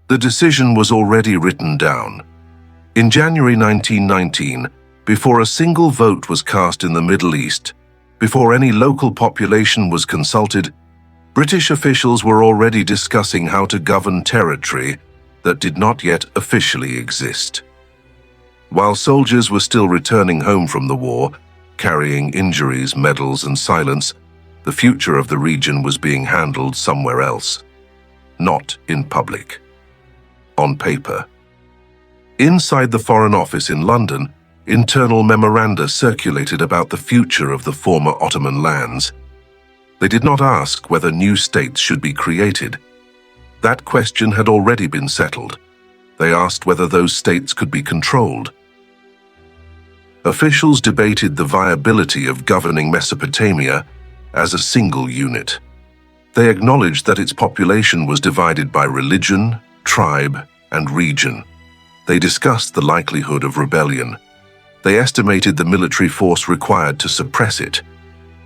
The decision was already written down. In January 1919, before a single vote was cast in the Middle East, before any local population was consulted, British officials were already discussing how to govern territory that did not yet officially exist. While soldiers were still returning home from the war, carrying injuries, medals, and silence, the future of the region was being handled somewhere else. Not in public. On paper. Inside the Foreign Office in London, internal memoranda circulated about the future of the former Ottoman lands. They did not ask whether new states should be created. That question had already been settled. They asked whether those states could be controlled. Officials debated the viability of governing Mesopotamia as a single unit. They acknowledged that its population was divided by religion, tribe, and region. They discussed the likelihood of rebellion. They estimated the military force required to suppress it.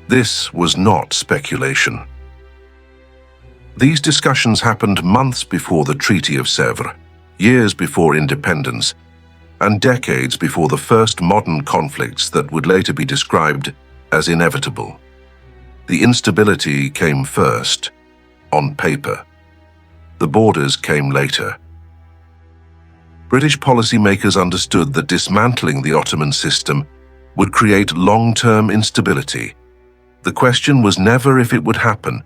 This was not speculation. These discussions happened months before the Treaty of Sèvres, years before independence, and decades before the first modern conflicts that would later be described as inevitable. The instability came first, on paper. The borders came later. British policymakers understood that dismantling the Ottoman system would create long-term instability. The question was never if it would happen,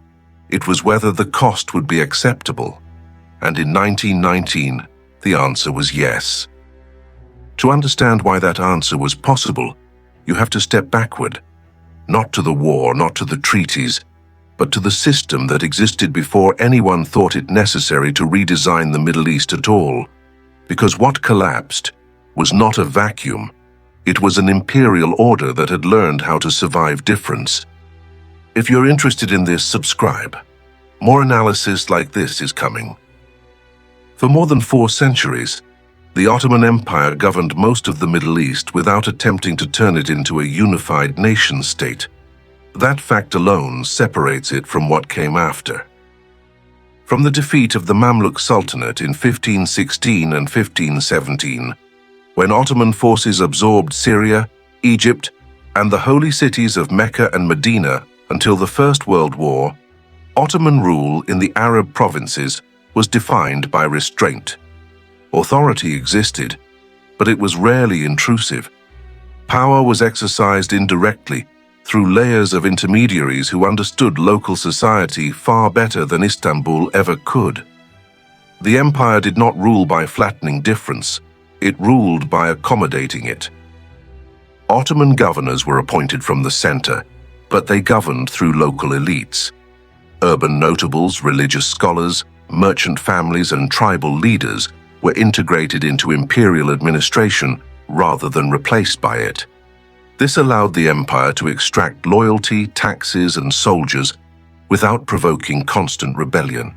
it was whether the cost would be acceptable. And in 1919, the answer was yes. To understand why that answer was possible, you have to step backward, not to the war, not to the treaties, but to the system that existed before anyone thought it necessary to redesign the Middle East at all. Because what collapsed was not a vacuum. It was an imperial order that had learned how to survive difference. If you're interested in this, subscribe. More analysis like this is coming. For more than 4 centuries, the Ottoman Empire governed most of the Middle East without attempting to turn it into a unified nation-state. That fact alone separates it from what came after. From the defeat of the Mamluk Sultanate in 1516 and 1517, when Ottoman forces absorbed Syria, Egypt, and the holy cities of Mecca and Medina until the First World War, Ottoman rule in the Arab provinces was defined by restraint. Authority existed, but it was rarely intrusive. Power was exercised indirectly, through layers of intermediaries who understood local society far better than Istanbul ever could. The empire did not rule by flattening difference, it ruled by accommodating it. Ottoman governors were appointed from the center, but they governed through local elites. Urban notables, religious scholars, merchant families, and tribal leaders were integrated into imperial administration rather than replaced by it. This allowed the empire to extract loyalty, taxes, and soldiers without provoking constant rebellion.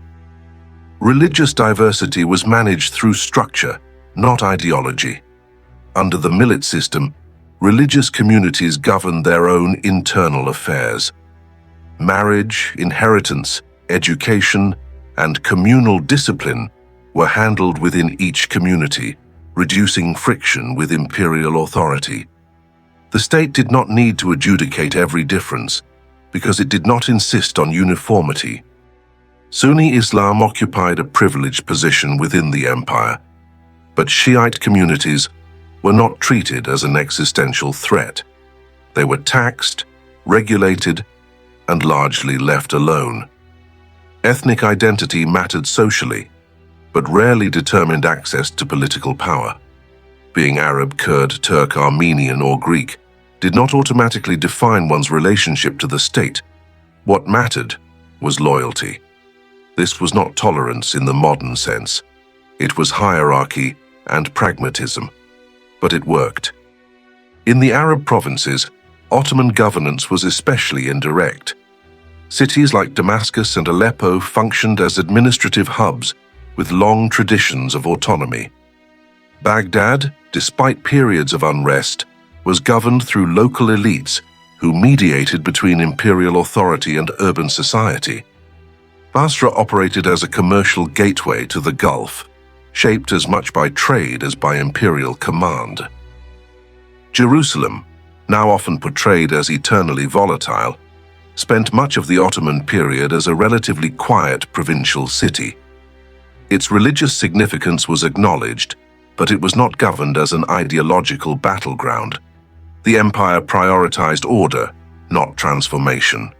Religious diversity was managed through structure, not ideology. Under the millet system, religious communities governed their own internal affairs. Marriage, inheritance, education, and communal discipline were handled within each community, reducing friction with imperial authority. The state did not need to adjudicate every difference, because it did not insist on uniformity. Sunni Islam occupied a privileged position within the empire, but Shiite communities were not treated as an existential threat. They were taxed, regulated, and largely left alone. Ethnic identity mattered socially, but rarely determined access to political power. Being Arab, Kurd, Turk, Armenian, or Greek did not automatically define one's relationship to the state. What mattered was loyalty. This was not tolerance in the modern sense. It was hierarchy and pragmatism. But it worked. In the Arab provinces, Ottoman governance was especially indirect. Cities like Damascus and Aleppo functioned as administrative hubs with long traditions of autonomy. Baghdad, despite periods of unrest, was governed through local elites who mediated between imperial authority and urban society. Basra operated as a commercial gateway to the Gulf, shaped as much by trade as by imperial command. Jerusalem, now often portrayed as eternally volatile, spent much of the Ottoman period as a relatively quiet provincial city. Its religious significance was acknowledged, but it was not governed as an ideological battleground. The empire prioritized order, not transformation.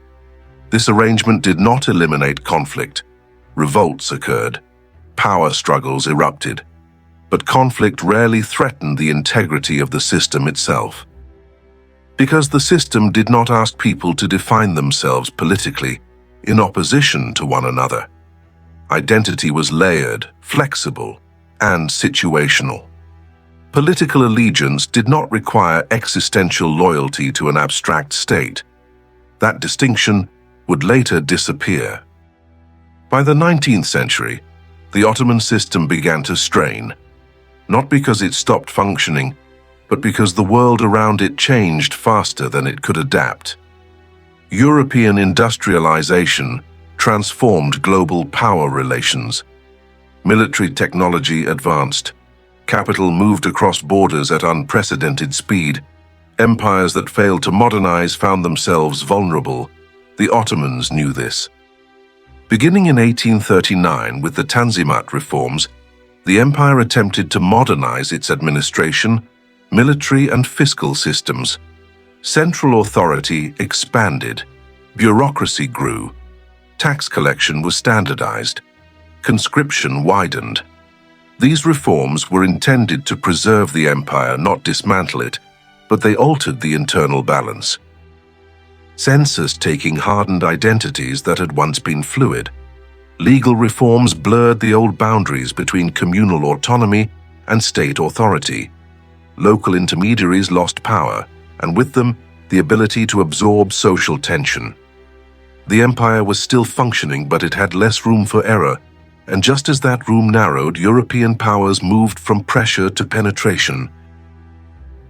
This arrangement did not eliminate conflict. Revolts occurred. Power struggles erupted. But conflict rarely threatened the integrity of the system itself. Because the system did not ask people to define themselves politically in opposition to one another. Identity was layered, flexible, and situational. Political allegiance did not require existential loyalty to an abstract state. That distinction would later disappear. By the 19th century, the Ottoman system began to strain, not because it stopped functioning, but because the world around it changed faster than it could adapt. European industrialization transformed global power relations. Military technology advanced. Capital moved across borders at unprecedented speed. Empires that failed to modernize found themselves vulnerable. The Ottomans knew this. Beginning in 1839 with the Tanzimat reforms, the empire attempted to modernize its administration, military and fiscal systems. Central authority expanded. Bureaucracy grew. Tax collection was standardized. Conscription widened. These reforms were intended to preserve the empire, not dismantle it, but they altered the internal balance. Census-taking hardened identities that had once been fluid. Legal reforms blurred the old boundaries between communal autonomy and state authority. Local intermediaries lost power, and with them, the ability to absorb social tension. The empire was still functioning, but it had less room for error, and just as that room narrowed, European powers moved from pressure to penetration.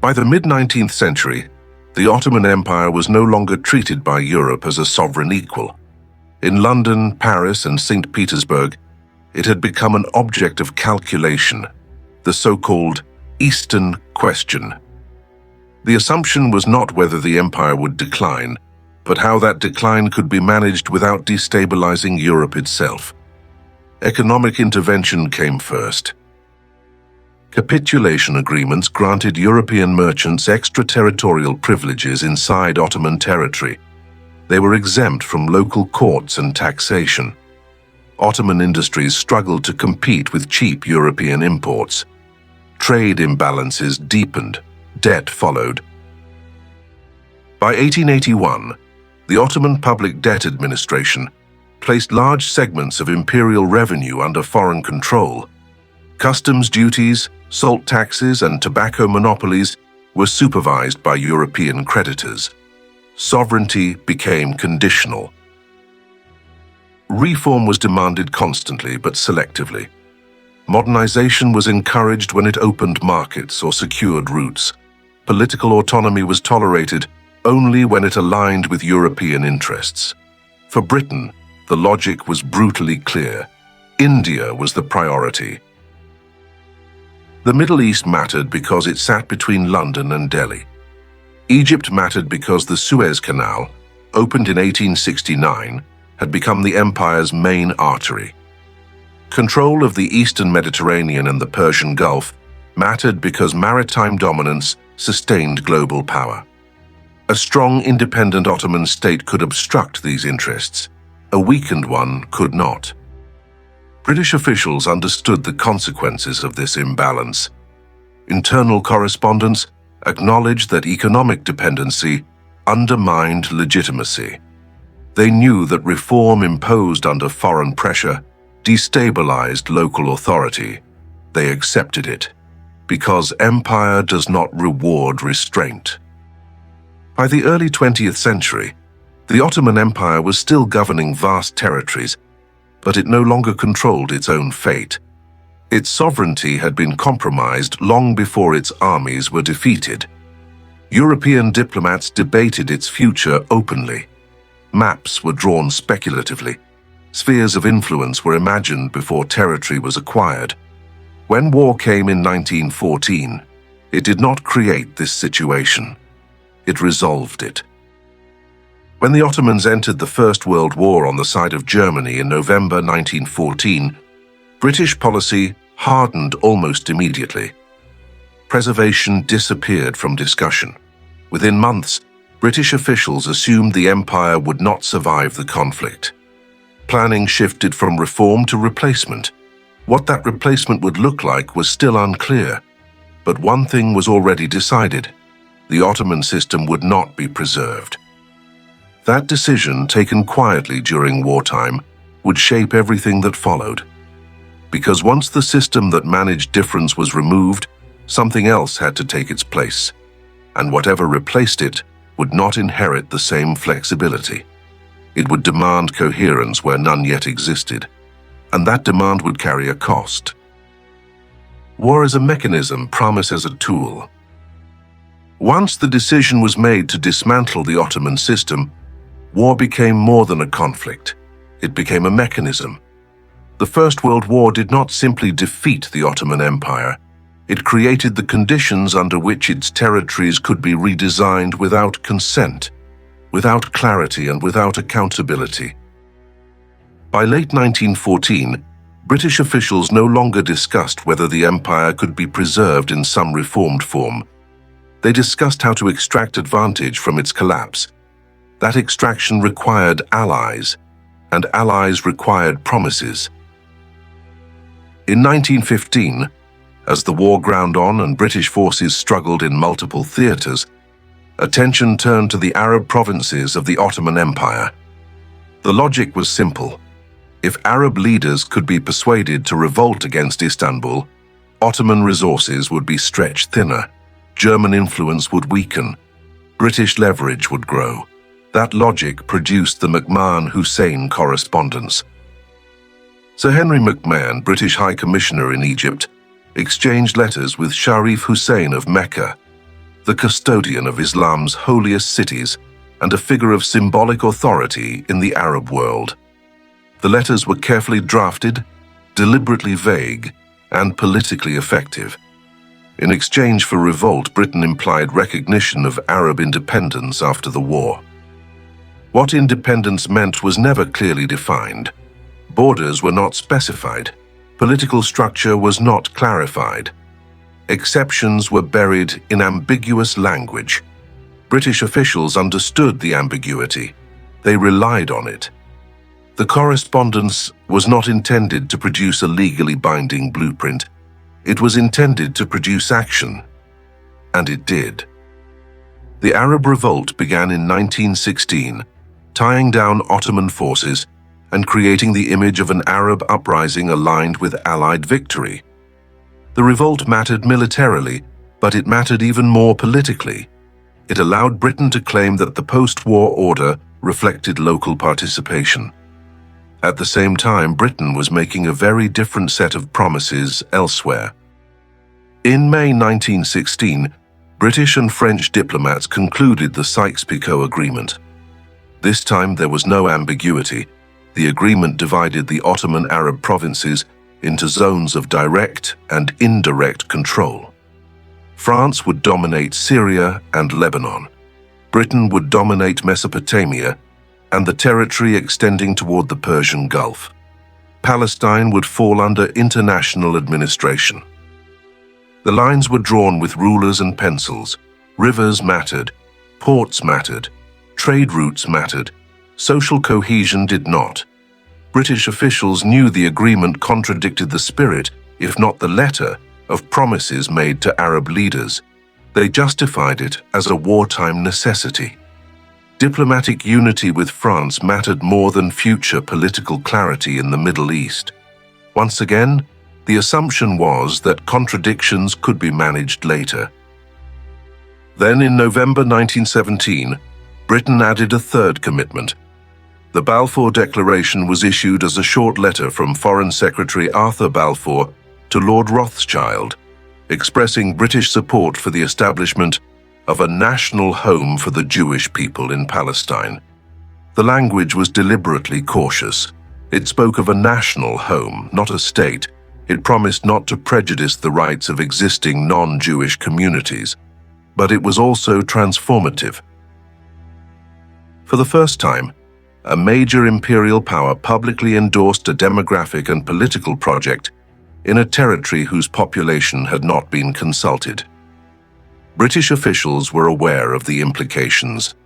By the mid-19th century, the Ottoman Empire was no longer treated by Europe as a sovereign equal. In London, Paris, and St. Petersburg, it had become an object of calculation, the so-called Eastern Question. The assumption was not whether the empire would decline, but how that decline could be managed without destabilizing Europe itself. Economic intervention came first. Capitulation agreements granted European merchants extraterritorial privileges inside Ottoman territory. They were exempt from local courts and taxation. Ottoman industries struggled to compete with cheap European imports. Trade imbalances deepened. Debt followed. By 1881, the Ottoman Public Debt Administration placed large segments of imperial revenue under foreign control. Customs duties, salt taxes, and tobacco monopolies were supervised by European creditors. Sovereignty became conditional. Reform was demanded constantly but selectively. Modernization was encouraged when it opened markets or secured routes. Political autonomy was tolerated only when it aligned with European interests. For Britain, the logic was brutally clear. India was the priority. The Middle East mattered because it sat between London and Delhi. Egypt mattered because the Suez Canal, opened in 1869, had become the empire's main artery. Control of the Eastern Mediterranean and the Persian Gulf mattered because maritime dominance sustained global power. A strong, independent Ottoman state could obstruct these interests. A weakened one could not. British officials understood the consequences of this imbalance. Internal correspondence acknowledged that economic dependency undermined legitimacy. They knew that reform imposed under foreign pressure destabilized local authority. They accepted it, because empire does not reward restraint. By the early 20th century, the Ottoman Empire was still governing vast territories, but it no longer controlled its own fate. Its sovereignty had been compromised long before its armies were defeated. European diplomats debated its future openly. Maps were drawn speculatively. Spheres of influence were imagined before territory was acquired. When war came in 1914, it did not create this situation. It resolved it. When the Ottomans entered the First World War on the side of Germany in November 1914, British policy hardened almost immediately. Preservation disappeared from discussion. Within months, British officials assumed the empire would not survive the conflict. Planning shifted from reform to replacement. What that replacement would look like was still unclear, but one thing was already decided: the Ottoman system would not be preserved. That decision, taken quietly during wartime, would shape everything that followed. Because once the system that managed difference was removed, something else had to take its place, and whatever replaced it would not inherit the same flexibility. It would demand coherence where none yet existed, and that demand would carry a cost. War as a mechanism, promise as a tool. Once the decision was made to dismantle the Ottoman system, war became more than a conflict. It became a mechanism. The First World War did not simply defeat the Ottoman Empire. It created the conditions under which its territories could be redesigned without consent, without clarity, and without accountability. By late 1914, British officials no longer discussed whether the empire could be preserved in some reformed form. They discussed how to extract advantage from its collapse. That extraction required allies, and allies required promises. In 1915, as the war ground on and British forces struggled in multiple theaters, attention turned to the Arab provinces of the Ottoman Empire. The logic was simple. If Arab leaders could be persuaded to revolt against Istanbul, Ottoman resources would be stretched thinner, German influence would weaken, British leverage would grow. That logic produced the McMahon-Hussein correspondence. Sir Henry McMahon, British High Commissioner in Egypt, exchanged letters with Sharif Hussein of Mecca, the custodian of Islam's holiest cities and a figure of symbolic authority in the Arab world. The letters were carefully drafted, deliberately vague, and politically effective. In exchange for revolt, Britain implied recognition of Arab independence after the war. What independence meant was never clearly defined. Borders were not specified. Political structure was not clarified. Exceptions were buried in ambiguous language. British officials understood the ambiguity. They relied on it. The correspondence was not intended to produce a legally binding blueprint. It was intended to produce action. And it did. The Arab Revolt began in 1916, tying down Ottoman forces and creating the image of an Arab uprising aligned with Allied victory. The revolt mattered militarily, but it mattered even more politically. It allowed Britain to claim that the post-war order reflected local participation. At the same time, Britain was making a very different set of promises elsewhere. In May 1916, British and French diplomats concluded the Sykes-Picot Agreement. This time there was no ambiguity. The agreement divided the Ottoman Arab provinces into zones of direct and indirect control. France would dominate Syria and Lebanon. Britain would dominate Mesopotamia and the territory extending toward the Persian Gulf. Palestine would fall under international administration. The lines were drawn with rulers and pencils. Rivers mattered, ports mattered, trade routes mattered, social cohesion did not. British officials knew the agreement contradicted the spirit, if not the letter, of promises made to Arab leaders. They justified it as a wartime necessity. Diplomatic unity with France mattered more than future political clarity in the Middle East. Once again, the assumption was that contradictions could be managed later. Then in November 1917, Britain added a third commitment. The Balfour Declaration was issued as a short letter from Foreign Secretary Arthur Balfour to Lord Rothschild, expressing British support for the establishment of a national home for the Jewish people in Palestine. The language was deliberately cautious. It spoke of a national home, not a state, It promised not to prejudice the rights of existing non-Jewish communities, but it was also transformative. For the first time, a major imperial power publicly endorsed a demographic and political project in a territory whose population had not been consulted. British officials were aware of the implications.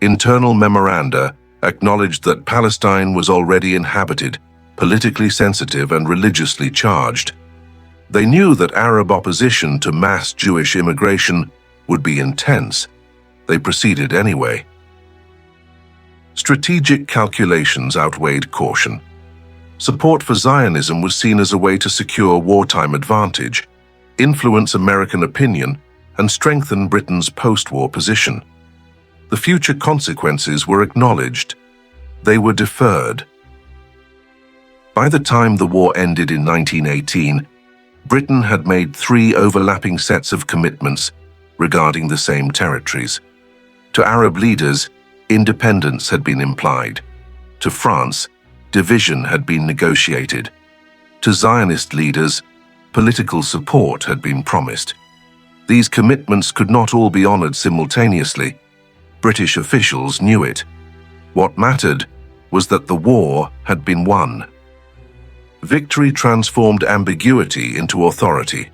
Internal memoranda acknowledged that Palestine was already inhabited, politically sensitive and religiously charged. They knew that Arab opposition to mass Jewish immigration would be intense. They proceeded anyway. Strategic calculations outweighed caution. Support for Zionism was seen as a way to secure wartime advantage, influence American opinion, and strengthen Britain's post-war position. The future consequences were acknowledged. They were deferred. By the time the war ended in 1918, Britain had made 3 overlapping sets of commitments regarding the same territories. To Arab leaders, independence had been implied. To France, division had been negotiated. To Zionist leaders, political support had been promised. These commitments could not all be honored simultaneously. British officials knew it. What mattered was that the war had been won. Victory transformed ambiguity into authority.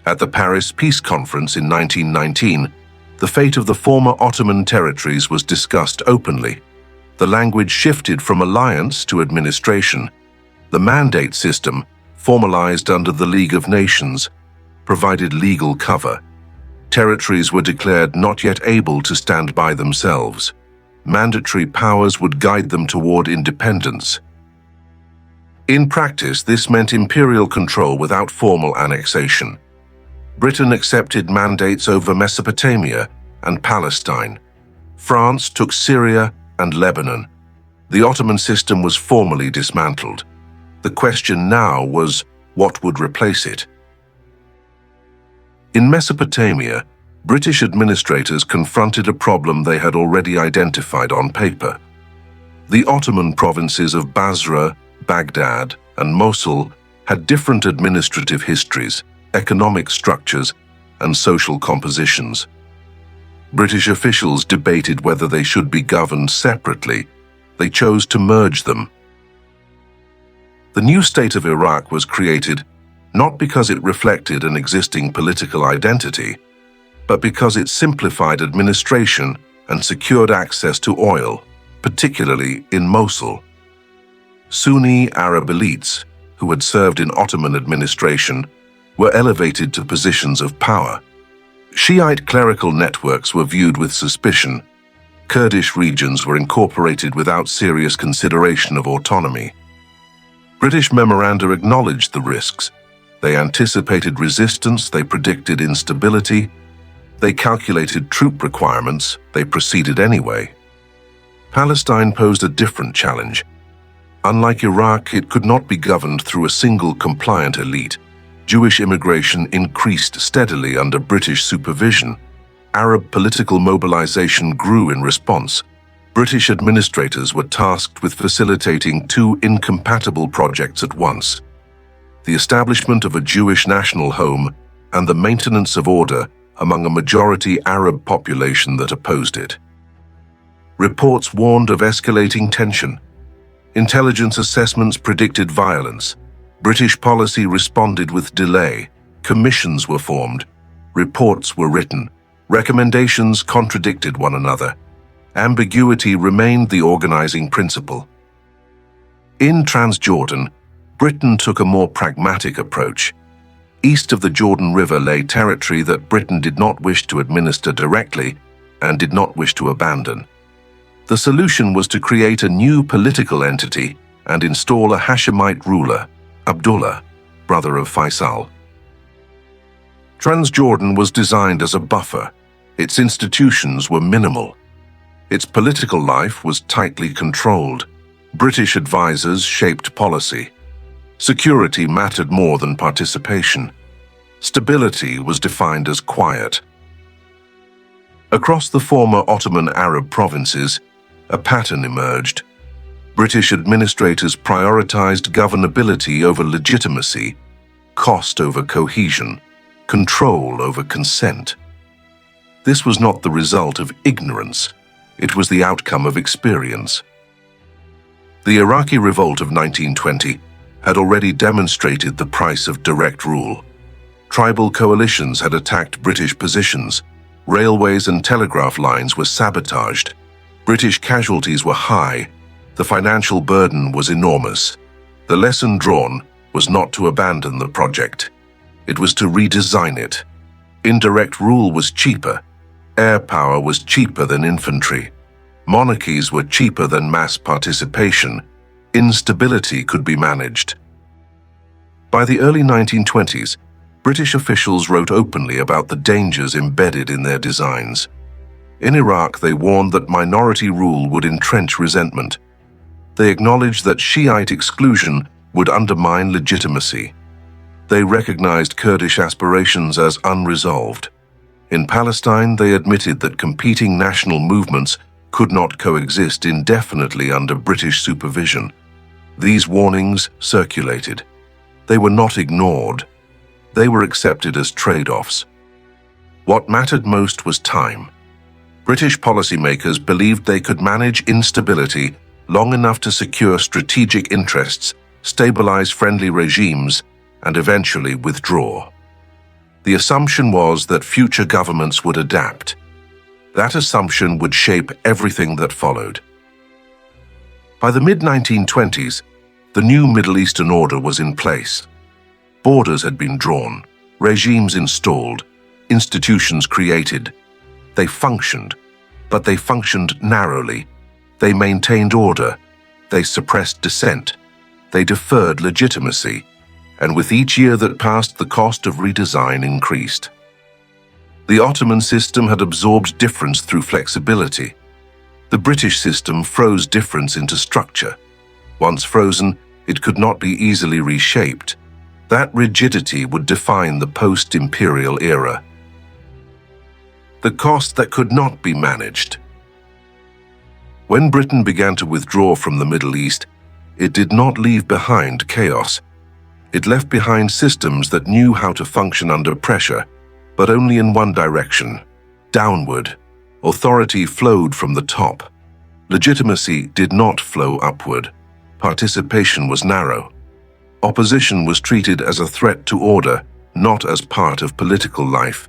At the Paris Peace Conference in 1919, the fate of the former Ottoman territories was discussed openly. The language shifted from alliance to administration. The mandate system, formalized under the League of Nations, provided legal cover. Territories were declared not yet able to stand by themselves. Mandatory powers would guide them toward independence. In practice, this meant imperial control without formal annexation. Britain accepted mandates over Mesopotamia and Palestine. France took Syria and Lebanon. The Ottoman system was formally dismantled. The question now was, what would replace it? In Mesopotamia, British administrators confronted a problem they had already identified on paper. The Ottoman provinces of Basra, Baghdad, and Mosul had different administrative histories, economic structures, and social compositions. British officials debated whether they should be governed separately. They chose to merge them. The new state of Iraq was created not because it reflected an existing political identity, but because it simplified administration and secured access to oil, particularly in Mosul. Sunni Arab elites, who had served in Ottoman administration, were elevated to positions of power. Shiite clerical networks were viewed with suspicion. Kurdish regions were incorporated without serious consideration of autonomy. British memoranda acknowledged the risks. They anticipated resistance, they predicted instability, they calculated troop requirements, they proceeded anyway. Palestine posed a different challenge. Unlike Iraq, it could not be governed through a single compliant elite. Jewish immigration increased steadily under British supervision. Arab political mobilization grew in response. British administrators were tasked with facilitating 2 incompatible projects at once: the establishment of a Jewish national home and the maintenance of order among a majority Arab population that opposed it. Reports warned of escalating tension. Intelligence assessments predicted violence. British policy responded with delay. Commissions were formed. Reports were written. Recommendations contradicted one another. Ambiguity remained the organizing principle. In Transjordan, Britain took a more pragmatic approach. East of the Jordan River lay territory that Britain did not wish to administer directly and did not wish to abandon. The solution was to create a new political entity and install a Hashemite ruler, Abdullah, brother of Faisal. Transjordan was designed as a buffer. Its institutions were minimal. Its political life was tightly controlled. British advisors shaped policy. Security mattered more than participation. Stability was defined as quiet. Across the former Ottoman Arab provinces, a pattern emerged. British administrators prioritized governability over legitimacy. cost over cohesion, control over consent. This was not the result of ignorance, it was the outcome of experience. The Iraqi revolt of 1920 had already demonstrated the price of direct rule. Tribal coalitions had attacked British positions, railways and telegraph lines were sabotaged, British casualties were high, the financial burden was enormous. The lesson drawn was not to abandon the project. It was to redesign it. Indirect rule was cheaper. Air power was cheaper than infantry. Monarchies were cheaper than mass participation. Instability could be managed. By the early 1920s, British officials wrote openly about the dangers embedded in their designs. In Iraq, they warned that minority rule would entrench resentment. They acknowledged that Shiite exclusion would undermine legitimacy. They recognized Kurdish aspirations as unresolved. In Palestine, they admitted that competing national movements could not coexist indefinitely under British supervision. These warnings circulated. They were not ignored. They were accepted as trade-offs. What mattered most was time. British policymakers believed they could manage instability long enough to secure strategic interests, stabilize friendly regimes, and eventually withdraw. The assumption was that future governments would adapt. That assumption would shape everything that followed. By the mid-1920s, the new Middle Eastern order was in place. Borders had been drawn, regimes installed, institutions created. They functioned, but they functioned narrowly. They maintained order. They suppressed dissent. They deferred legitimacy. And with each year that passed, the cost of redesign increased. The Ottoman system had absorbed difference through flexibility. The British system froze difference into structure. Once frozen, it could not be easily reshaped. That rigidity would define the post-imperial era. The cost that could not be managed. When Britain began to withdraw from the Middle East, it did not leave behind chaos. It left behind systems that knew how to function under pressure, but only in one direction, downward. Authority flowed from the top. Legitimacy did not flow upward. Participation was narrow. Opposition was treated as a threat to order, not as part of political life.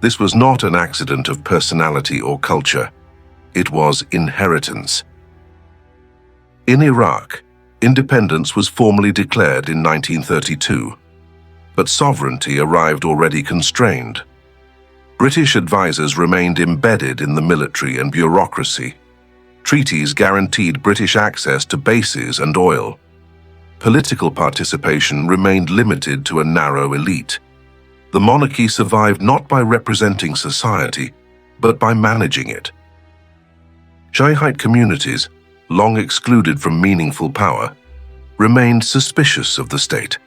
This was not an accident of personality or culture. It was inheritance. In Iraq, independence was formally declared in 1932, but sovereignty arrived already constrained. British advisors remained embedded in the military and bureaucracy. Treaties guaranteed British access to bases and oil. Political participation remained limited to a narrow elite. The monarchy survived not by representing society, but by managing it. Shiite communities, long excluded from meaningful power, remained suspicious of the state.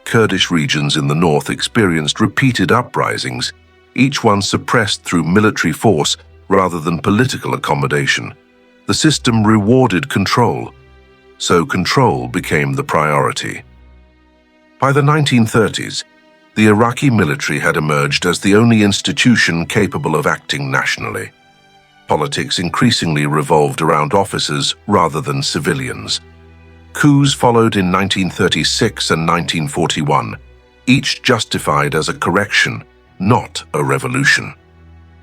Kurdish regions in the north experienced repeated uprisings, each one suppressed through military force rather than political accommodation. The system rewarded control, so control became the priority. By the 1930s, the Iraqi military had emerged as the only institution capable of acting nationally. Politics increasingly revolved around officers rather than civilians. Coups followed in 1936 and 1941, each justified as a correction, not a revolution.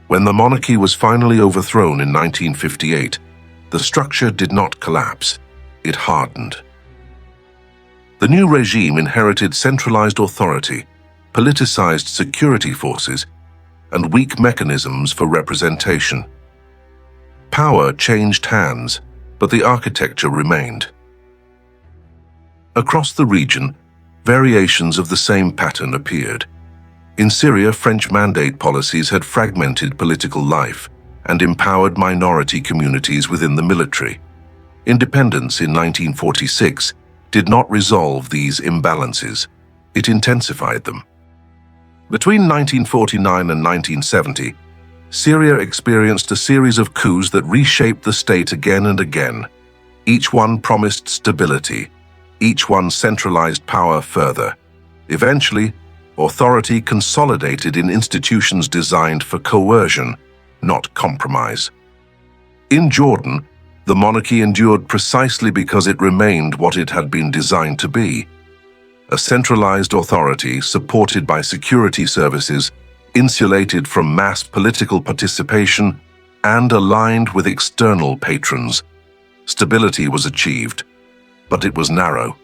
When the monarchy was finally overthrown in 1958, the structure did not collapse, it hardened. The new regime inherited centralized authority, politicized security forces, and weak mechanisms for representation. Power changed hands, but the architecture remained. Across the region, variations of the same pattern appeared. In Syria, French mandate policies had fragmented political life and empowered minority communities within the military. Independence in 1946 did not resolve these imbalances, it intensified them. Between 1949 and 1970, Syria experienced a series of coups that reshaped the state again and again. Each one promised stability, each one centralized power further. Eventually, authority consolidated in institutions designed for coercion, not compromise. In Jordan, the monarchy endured precisely because it remained what it had been designed to be: a centralized authority supported by security services, insulated from mass political participation, and aligned with external patrons. Stability was achieved, but it was narrow.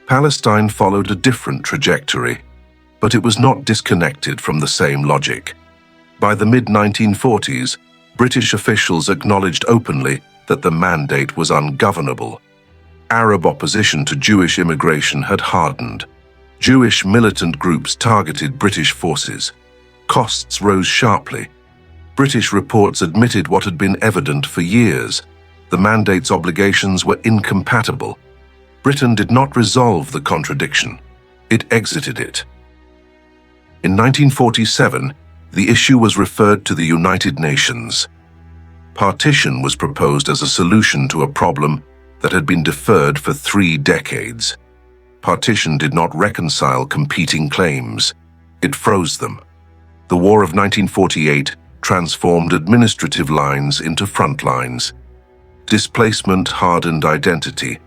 Palestine followed a different trajectory, but it was not disconnected from the same logic. By the mid-1940s, British officials acknowledged openly that the mandate was ungovernable. Arab opposition to Jewish immigration had hardened. Jewish militant groups targeted British forces. Costs rose sharply. British reports admitted what had been evident for years: the mandate's obligations were incompatible. Britain did not resolve the contradiction. It exited it. In 1947, the issue was referred to the United Nations. Partition was proposed as a solution to a problem that had been deferred for 3 decades. Partition did not reconcile competing claims. It froze them. The War of 1948 transformed administrative lines into front lines. Displacement hardened identity.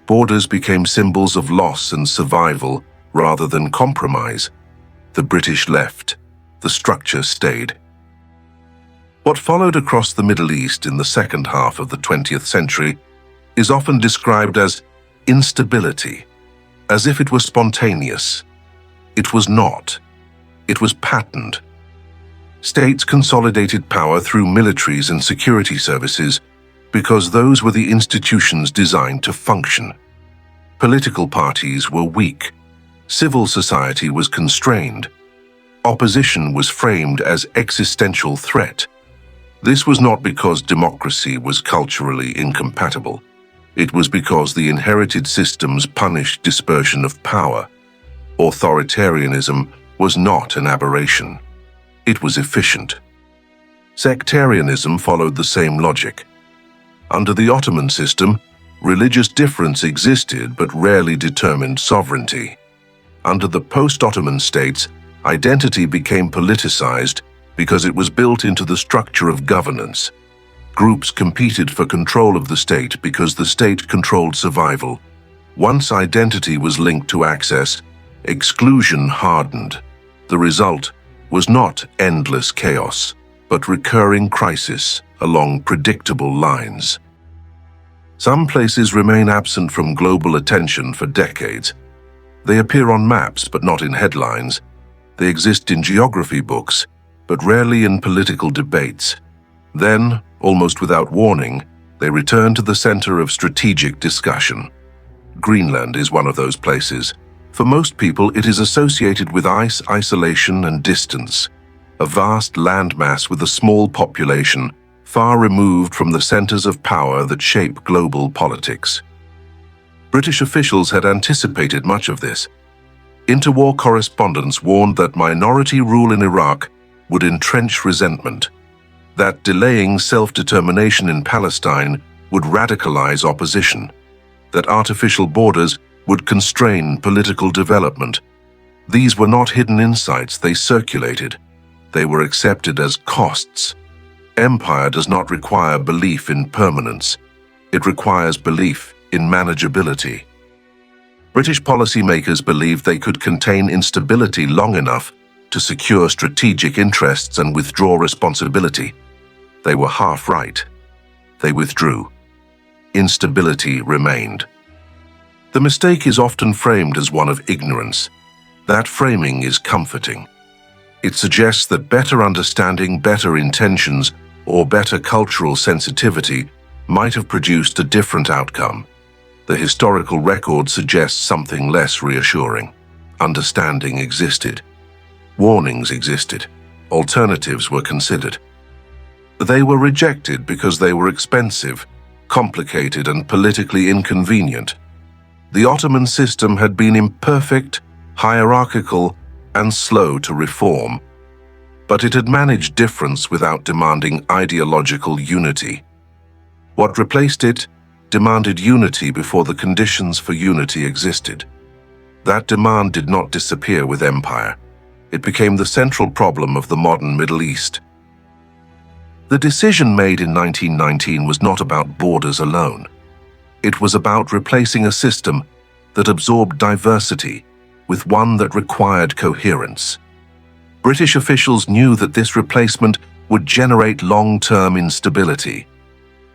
Borders became symbols of loss and survival rather than compromise. The British left. The structure stayed. What followed across the Middle East in the second half of the 20th century is often described as instability, as if it was spontaneous. It was not. It was patterned. States consolidated power through militaries and security services because those were the institutions designed to function. Political parties were weak. Civil society was constrained. Opposition was framed as existential threat. This was not because democracy was culturally incompatible. It was because the inherited systems punished dispersion of power. Authoritarianism was not an aberration. It was efficient. Sectarianism followed the same logic. Under the Ottoman system, religious difference existed but rarely determined sovereignty. Under the post-Ottoman states, identity became politicized because it was built into the structure of governance. Groups competed for control of the state because the state controlled survival. Once identity was linked to access, exclusion hardened. The result was not endless chaos, but recurring crisis along predictable lines. Some places remain absent from global attention for decades. They appear on maps but not in headlines. They exist in geography books, but rarely in political debates. Then, almost without warning, they return to the center of strategic discussion. Greenland is one of those places. For most people, it is associated with ice, isolation, and distance. A vast landmass with a small population, far removed from the centers of power that shape global politics. British officials had anticipated much of this. Interwar correspondence warned that minority rule in Iraq would entrench resentment, that delaying self-determination in Palestine would radicalize opposition, that artificial borders would constrain political development. These were not hidden insights, they circulated. They were accepted as costs. Empire does not require belief in permanence. It requires belief in manageability. British policymakers believed they could contain instability long enough to secure strategic interests and withdraw responsibility. They were half right. They withdrew. Instability remained. The mistake is often framed as one of ignorance. That framing is comforting. It suggests that better understanding, better intentions, or better cultural sensitivity might have produced a different outcome. The historical record suggests something less reassuring. Understanding existed. Warnings existed. Alternatives were considered. They were rejected because they were expensive, complicated, and politically inconvenient. The Ottoman system had been imperfect, hierarchical, and slow to reform, but it had managed difference without demanding ideological unity. What replaced it demanded unity before the conditions for unity existed. That demand did not disappear with empire. It became the central problem of the modern Middle East. The decision made in 1919 was not about borders alone. It was about replacing a system that absorbed diversity with one that required coherence. British officials knew that this replacement would generate long-term instability.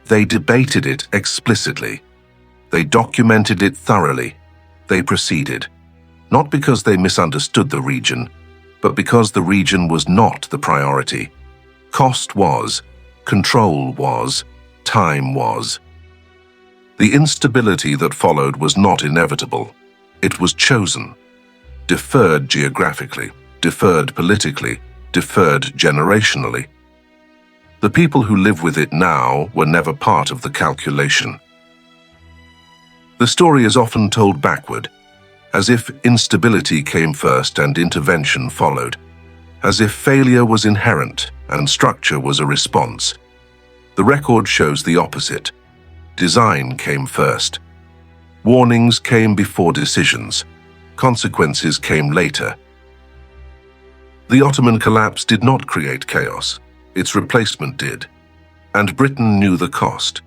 They debated it explicitly. They documented it thoroughly. They proceeded, not because they misunderstood the region, but because the region was not the priority. Cost was, control was, time was. The instability that followed was not inevitable. It was chosen. Deferred geographically, deferred politically, deferred generationally. The people who live with it now were never part of the calculation. The story is often told backward, as if instability came first and intervention followed, as if failure was inherent and structure was a response. The record shows the opposite. Design came first. Warnings came before decisions. Consequences came later. The Ottoman collapse did not create chaos. Its replacement did. And Britain knew the cost.